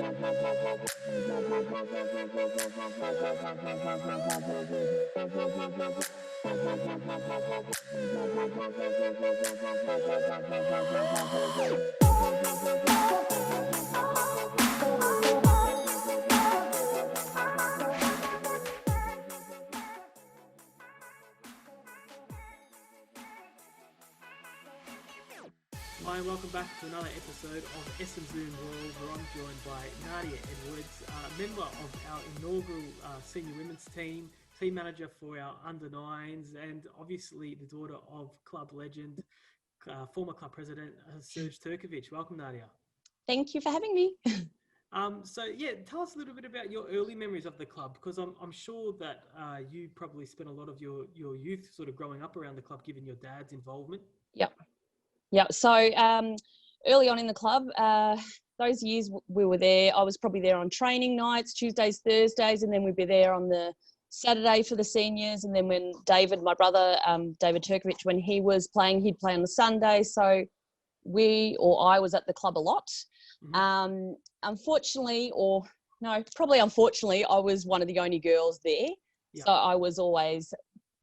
Hi, and welcome back to another episode of EssendZOOM Royals, where I'm joined by Nadja Edwards, member of our inaugural senior women's team manager for our under-9s, and obviously the daughter of club legend, former club president, Serg Turkovic. Welcome, Nadja. Thank you for having me. Tell us a little bit about your early memories of the club, because I'm sure that you probably spent a lot of your youth sort of growing up around the club, given your dad's involvement. Yep. So early on in the club, those years we were there, I was probably there on training nights, Tuesdays, Thursdays, and then we'd be there on the Saturday for the seniors. And then when David, my brother, David Turkovic, when he was playing, he'd play on the Sunday. So I was at the club a lot. Mm-hmm. Unfortunately, I was one of the only girls there. Yeah. So I was always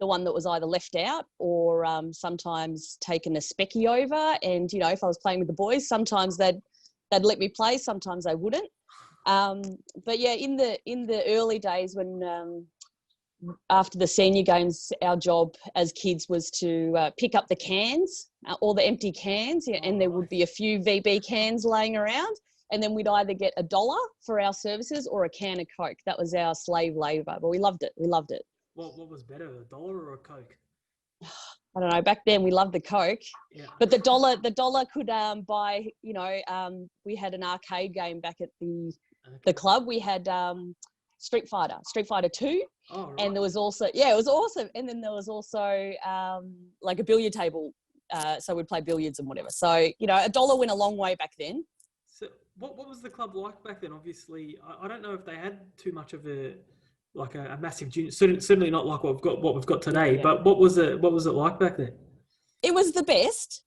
the one that was either left out or sometimes taken a specky over. And, you know, if I was playing with the boys, sometimes they'd let me play, sometimes they wouldn't. But yeah, in the early days when after the senior games, our job as kids was to pick up the cans, all the empty cans, and there would be a few VB cans laying around. And then we'd either get $1 for our services or a can of Coke. That was our slave labour, but we loved it. What was better, $1 or a Coke? I don't know. Back then we loved the Coke, yeah. But the dollar could buy. You know, we had an arcade game back at the club. We had Street Fighter 2, right. And there was also it was awesome. And then there was also like a billiard table, so we'd play billiards and whatever. So you know, $1 went a long way back then. So what was the club like back then? Obviously, I don't know if they had too much of a massive junior, certainly not like what we've got today. Yeah. But what was it like back then? It was the best.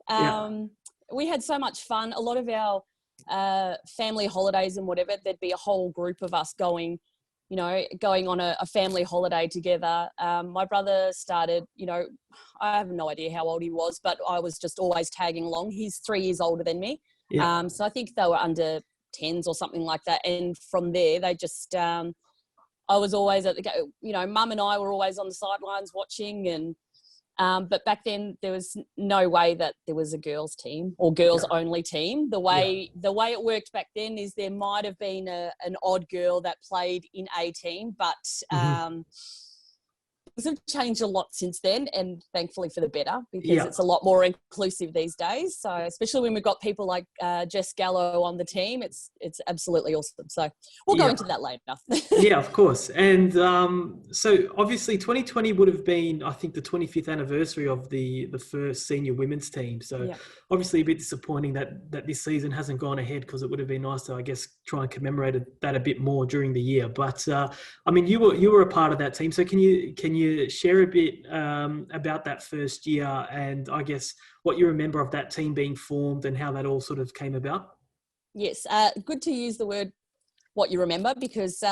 We had so much fun. A lot of our family holidays and whatever, there'd be a whole group of us going on a family holiday together. My brother started, you know, I have no idea how old he was, but I was just always tagging along. He's 3 years older than me. Yeah. So I think they were under 10s or something like that. And from there, they just... I was always at the, you know, Mum and I were always on the sidelines watching, and but back then there was no way that there was a girls' team or girls' only team. The way it worked back then is there might have been an odd girl that played in a team, but things have changed a lot since then, and thankfully for the better, because it's a lot more inclusive these days. So especially when we've got people like Jess Galea on the team, it's absolutely awesome. So we'll go into that later. Yeah, of course. And so obviously 2020 would have been, I think, the 25th anniversary of the first senior women's team. So obviously a bit disappointing that this season hasn't gone ahead, because it would have been nice to, I guess, try and commemorate that a bit more during the year. But I mean, you were a part of that team. So can you share a bit about that first year, and I guess what you remember of that team being formed and how that all sort of came about? Yes, good to use the word what you remember, because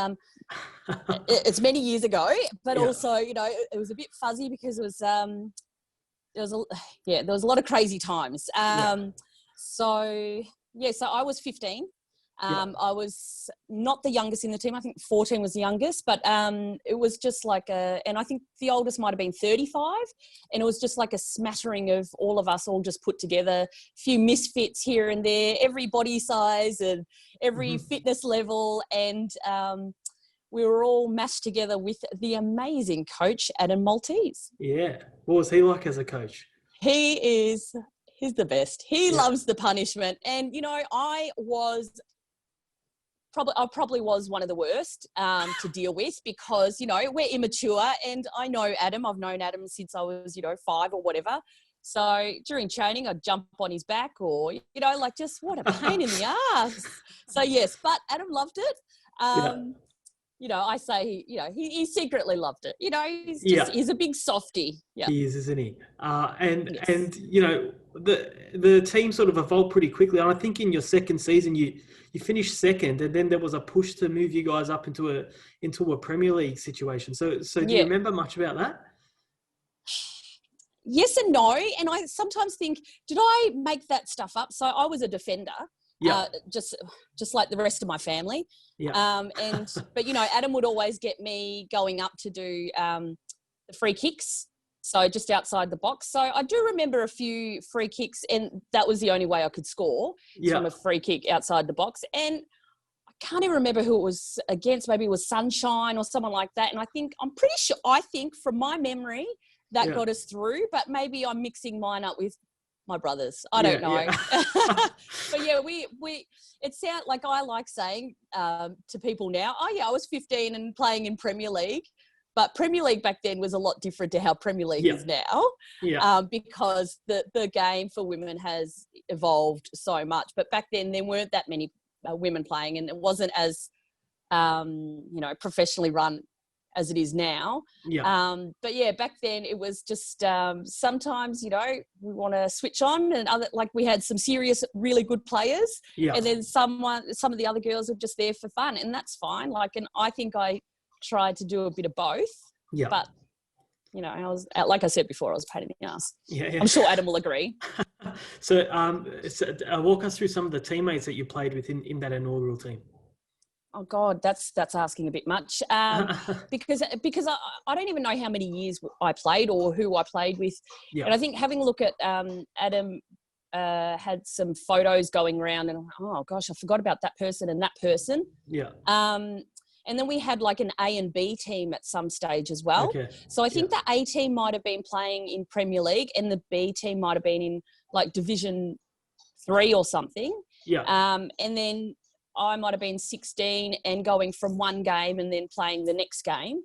it's many years ago, but also, you know, it was a bit fuzzy because it was there was a lot of crazy times. So I was 15. I was not the youngest in the team. I think 14 was the youngest, but it was just like and I think the oldest might have been 35, and it was just like a smattering of all of us all just put together, a few misfits here and there, every body size and every fitness level, and we were all mashed together with the amazing coach, Adam Maltese. Yeah. What was he like as a coach? He's the best. He loves the punishment. And, you know, I probably was one of the worst to deal with, because, you know, we're immature, and I know Adam. I've known Adam since I was, you know, 5 or whatever. So during training, I'd jump on his back, or, you know, like, just what a pain in the ass. So yes, but Adam loved it. You know, I say, you know, he secretly loved it. You know, he's a big softie. Yeah. He is, isn't he? And you know, the team sort of evolved pretty quickly. And I think in your second season, you finished second, and then there was a push to move you guys up into a Premier League situation. So do you remember much about that? Yes and no. And I sometimes think, did I make that stuff up? So I was a defender, just like the rest of my family. Yeah. But Adam would always get me going up to do the free kicks. So just outside the box. So I do remember a few free kicks, and that was the only way I could score from a free kick outside the box. And I can't even remember who it was against. Maybe it was Sunshine or someone like that. And I'm pretty sure, I think from my memory, that got us through, but maybe I'm mixing mine up with my brothers. I don't know. Yeah. But yeah, it sounds like I like saying to people now, oh yeah, I was 15 and playing in Premier League. But Premier League back then was a lot different to how Premier League is now, because the game for women has evolved so much. But back then there weren't that many women playing, and it wasn't as, professionally run as it is now. But yeah, back then it was just sometimes, we want to switch on, and we had some serious, really good players, and then some of the other girls are just there for fun, and that's fine. And I think I tried to do a bit of both. But I was, like I said before, I was a pain in the ass. I'm sure Adam will agree. So walk us through some of the teammates that you played with in that inaugural team. Oh God, that's asking a bit much. Because I don't even know how many years I played or who I played with. And I think having a look at Adam had some photos going around, and I'm like, oh gosh, I forgot about that person and that person. And then we had like an A and B team at some stage as well. So I think the A team might have been playing in Premier League, and the B team might have been in like Division 3 or something. And then I might have been 16 and going from one game and then playing the next game.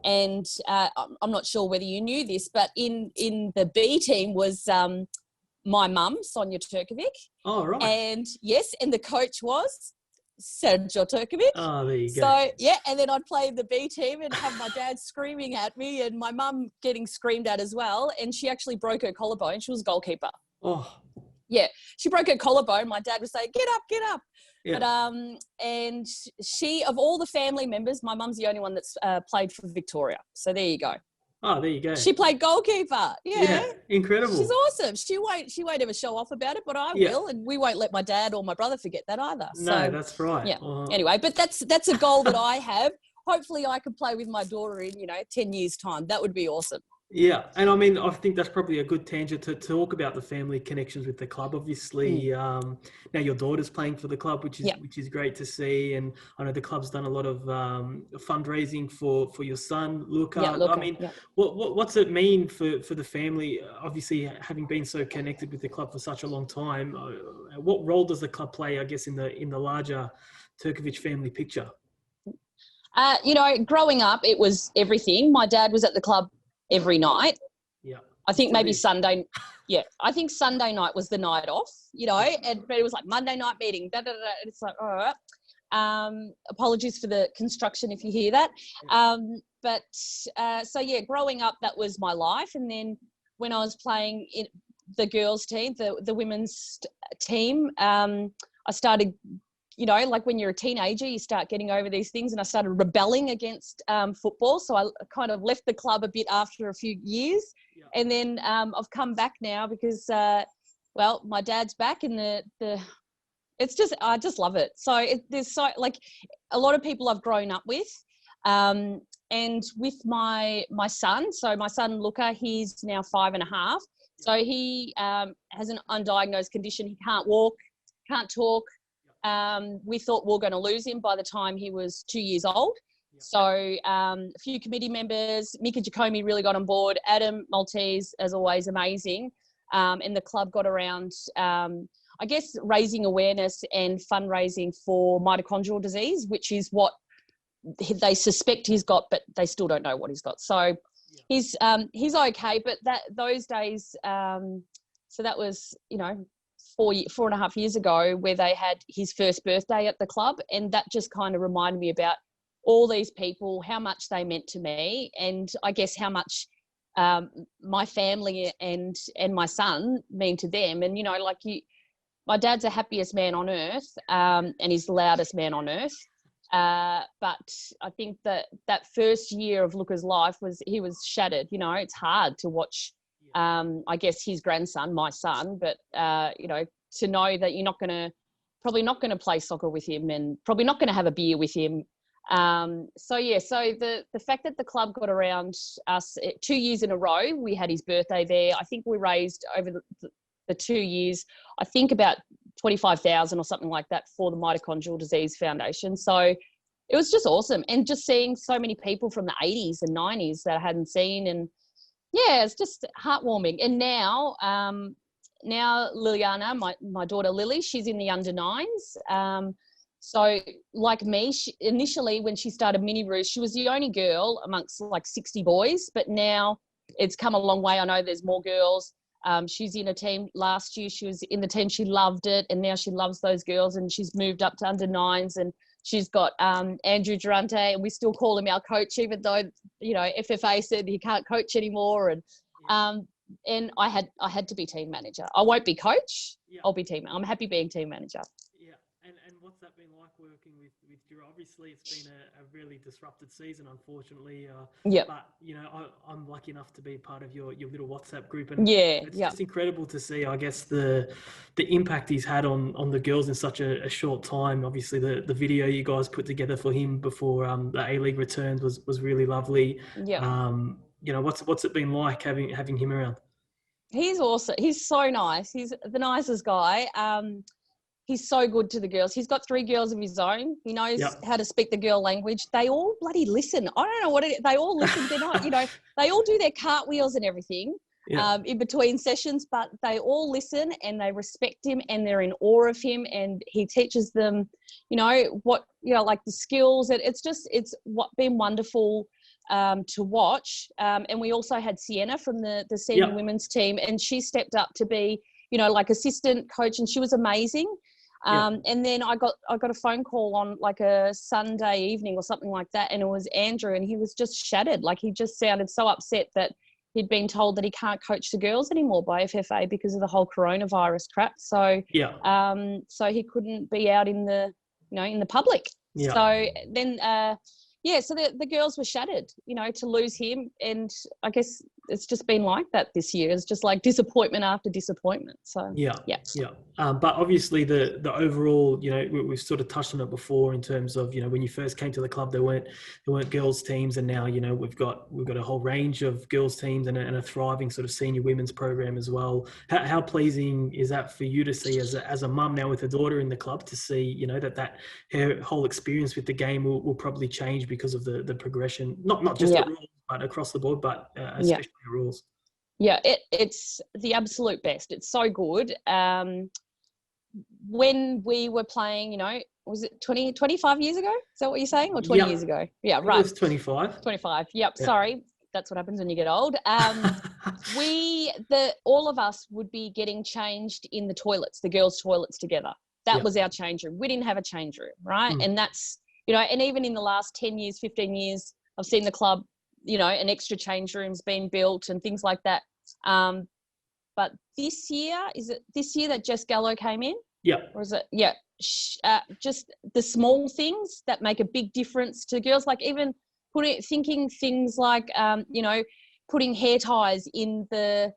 And I'm not sure whether you knew this, but in the B team was my mum, Serg Turkovic. Oh, right. And yes, and the coach was Serg Turkovic. Oh, there you go. So, yeah, and then I'd play the B team and have my dad screaming at me and my mum getting screamed at as well. And she actually broke her collarbone. She was a goalkeeper. Oh. Yeah, she broke her collarbone. My dad would say, get up, get up. But, and she, of all the family members, my mum's the only one that's played for Victoria. So there you go. Oh, there you go. She played goalkeeper. Yeah, incredible. She's awesome. She won't ever show off about it, but I will, and we won't let my dad or my brother forget that either. No, that's right. Yeah. Anyway, but that's a goal that I have. Hopefully, I can play with my daughter in 10 years' time. That would be awesome. Yeah, and I mean, I think that's probably a good tangent to talk about the family connections with the club. Obviously, now your daughter's playing for the club, which is great to see. And I know the club's done a lot of fundraising for your son, Luca. I mean, what's it mean for the family? Obviously, having been so connected with the club for such a long time, what role does the club play, I guess, in the larger Turkovic family picture? Growing up, it was everything. My dad was at the club every night. I think maybe Sunday. I think Sunday night was the night off, but it was like Monday night meeting. It's like, all right. Apologies for the construction if you hear that. Growing up, that was my life. And then when I was playing in the girls' team, the women's team, I started, when you're a teenager, you start getting over these things, and I started rebelling against football. So I kind of left the club a bit after a few years. And then I've come back now because, my dad's back, and I just love it. So there's a lot of people I've grown up with, and with my son. So my son, Luca, he's now 5.5. So he has an undiagnosed condition. He can't walk, can't talk. We thought we were going to lose him by the time he was 2 years old. So a few committee members, Mika Jacomi really got on board. Adam Maltese, as always, amazing. And the club got around, raising awareness and fundraising for mitochondrial disease, which is what they suspect he's got, but they still don't know what he's got. So he's okay. But those days, so that was, 4.5 years ago, where they had his first birthday at the club. And that just kind of reminded me about all these people, how much they meant to me, and I guess how much my family and my son mean to them. And, like my dad's the happiest man on earth, and he's the loudest man on earth. But I think that first year of Luca's life he was shattered. It's hard to watch, I guess, his grandson, my son, but, to know that you're probably not going to play soccer with him and probably not going to have a beer with him. So the fact that the club got around us 2 years in a row, we had his birthday there. I think we raised over the 2 years, I think about 25,000 or something like that for the Mitochondrial Disease Foundation. So it was just awesome. And just seeing so many people from the 80s and 90s that I hadn't seen. And yeah, it's just heartwarming. And now Liliana, my daughter Lily, she's in the under nines. So like me, initially when she started Mini Roos, she was the only girl amongst like 60 boys, but now it's come a long way. I know there's more girls. She's in a team last year. She was in the team. She loved it. And now she loves those girls, and she's moved up to under nines, and she's got Andrew Durante, and we still call him our coach, even though, FFA said he can't coach anymore. And I had to be team manager. I won't be coach. Yeah. I'll be team. I'm happy being team manager. Yeah. And what's that been like working with Drew? Obviously, it's been a really disrupted season, unfortunately. Yeah. But I'm lucky enough to be part of your little WhatsApp group, and it's just incredible to see, I guess, the impact he's had on the girls in such a short time. Obviously, the video you guys put together for him before the A-League returns was really lovely. Yeah. What's it been like having him around? He's awesome. He's so nice. He's the nicest guy. He's so good to the girls. He's got 3 girls of his own. He knows how to speak the girl language. They all bloody listen. I don't know what it is. They all listen. They're not, they all do their cartwheels and everything in between sessions, but they all listen and they respect him and they're in awe of him. And he teaches them, like the skills. It's been wonderful to watch. And we also had Sienna from the senior women's team, and she stepped up to be, like assistant coach, and she was amazing. And then I got a phone call on like a Sunday evening or something like that, and it was Andrew, and he was just shattered. Like he just sounded so upset that he'd been told that he can't coach the girls anymore by FFA because of the whole coronavirus crap. So so he couldn't be out in the in the public. So then so the girls were shattered, to lose him. And I guess it's just been like that this year. It's just like disappointment after disappointment. So, but obviously the overall, we've sort of touched on it before in terms of, when you first came to the club, there weren't girls teams. And now, we've got a whole range of girls teams and a thriving sort of senior women's program as well. How pleasing is that for you to see as a mum now with a daughter in the club, to see, that her whole experience with the game will probably change because of the progression, not just the rules, but across the board, but especially the rules. Yeah, it's the absolute best. It's so good. When we were playing, was it 25 years ago? Is that what you're saying? Or 20 years ago? Yeah, right. It was 25. 25. Yep. Yeah. Sorry. That's what happens when you get old. All of us would be getting changed in the toilets, the girls' toilets together. That was our change room. We didn't have a change room, right? And that's, and even in the last 10 years, 15 years, I've seen the club, an extra change room's been built and things like that. But this year, is it this year that Jess Gallo came in? Yeah. Or is it? Yeah. Just the small things that make a big difference to girls, like even thinking things like, putting hair ties in the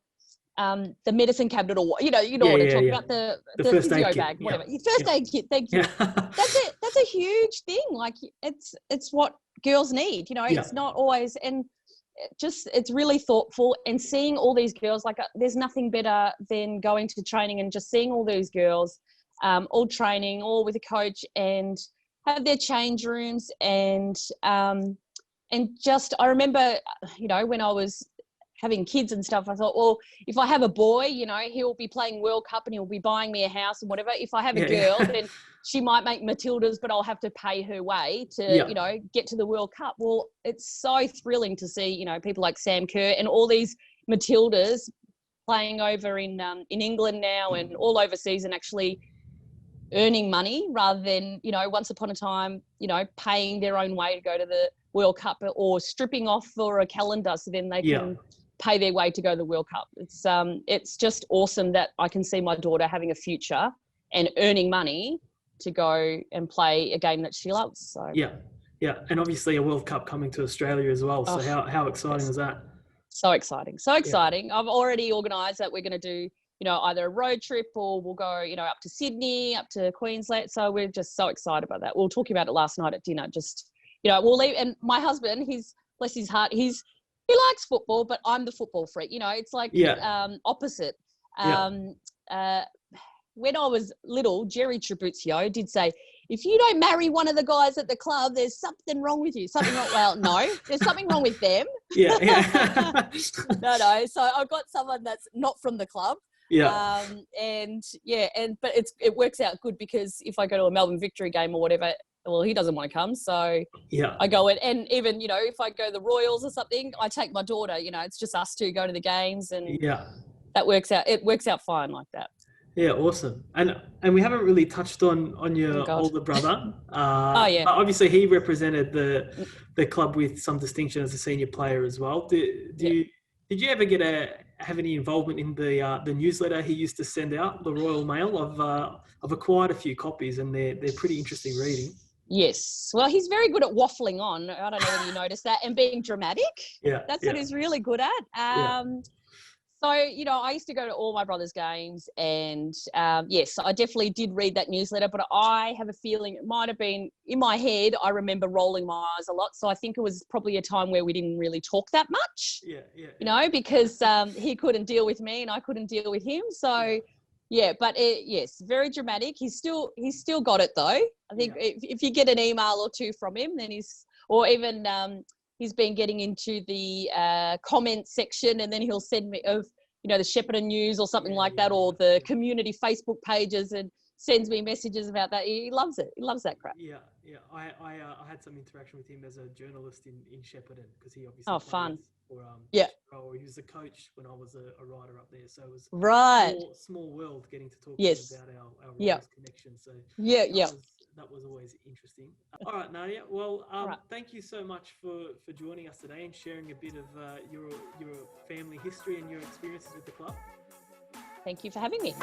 medicine cabinet, or what I'm talking about, the physio bag, whatever. First aid kit, thank you. That's it. That's a huge thing. Like it's what girls need. It's not always, and it's really thoughtful. And seeing all these girls, like there's nothing better than going to training and just seeing all these girls, all training, all with a coach, and have their change rooms, and just I remember, when I was having kids and stuff, I thought, well, if I have a boy, he'll be playing World Cup and he'll be buying me a house and whatever. If I have a girl, then she might make Matildas, but I'll have to pay her way to, get to the World Cup. Well, it's so thrilling to see, people like Sam Kerr and all these Matildas playing over in England now and all overseas, and actually earning money rather than, once upon a time, paying their own way to go to the World Cup, or stripping off for a calendar so then they can pay their way to go to the World Cup. It's just awesome that I can see my daughter having a future and earning money to go and play a game that she loves. So yeah, and obviously a World Cup coming to Australia as well. So how exciting was that? So exciting. I've already organised that we're going to do, either a road trip or we'll go, up to Sydney, up to Queensland. So we're just so excited about that. We were talking about it last night at dinner. Just, we'll leave. And my husband, bless his heart, he likes football, but I'm the football freak. It's like opposite. When I was little, Jerry Trabuzio did say, if you don't marry one of the guys at the club, there's something wrong with you. Something wrong. Well, no, there's something wrong with them. Yeah. No. So I've got someone that's not from the club. Yeah. But it works out good because if I go to a Melbourne Victory game or whatever, well, he doesn't want to come. So I go in, and even, if I go to the Royals or something, I take my daughter, it's just us two go to the games, and that works out. It works out fine like that. Yeah, awesome. And we haven't really touched on your older brother. Obviously, he represented the club with some distinction as a senior player as well. Did you ever have any involvement in the newsletter he used to send out, the Royal Mail? I've acquired a few copies, and they're pretty interesting reading. Yes. Well, he's very good at waffling on. I don't know whether you noticed that, and being dramatic. Yeah. That's what he's really good at. So, I used to go to all my brother's games, and yes, I definitely did read that newsletter, but I have a feeling it might have been in my head. I remember rolling my eyes a lot. So I think it was probably a time where we didn't really talk that much, because he couldn't deal with me and I couldn't deal with him. So yes, very dramatic. He's still got it though. I think if you get an email or two from him, then he's been getting into the comment section, and then he'll send me the Shepparton News or something like that, or the community Facebook pages, and sends me messages about that. He loves it. He loves that crap. Yeah. I had some interaction with him as a journalist in Shepparton, because he obviously fun. He was a coach when I was a writer up there, so it was small world getting to talk to him about our Royals connection. So that was always interesting. All right, Nadja. Well, thank you so much for joining us today and sharing a bit of your family history and your experiences with the club. Thank you for having me.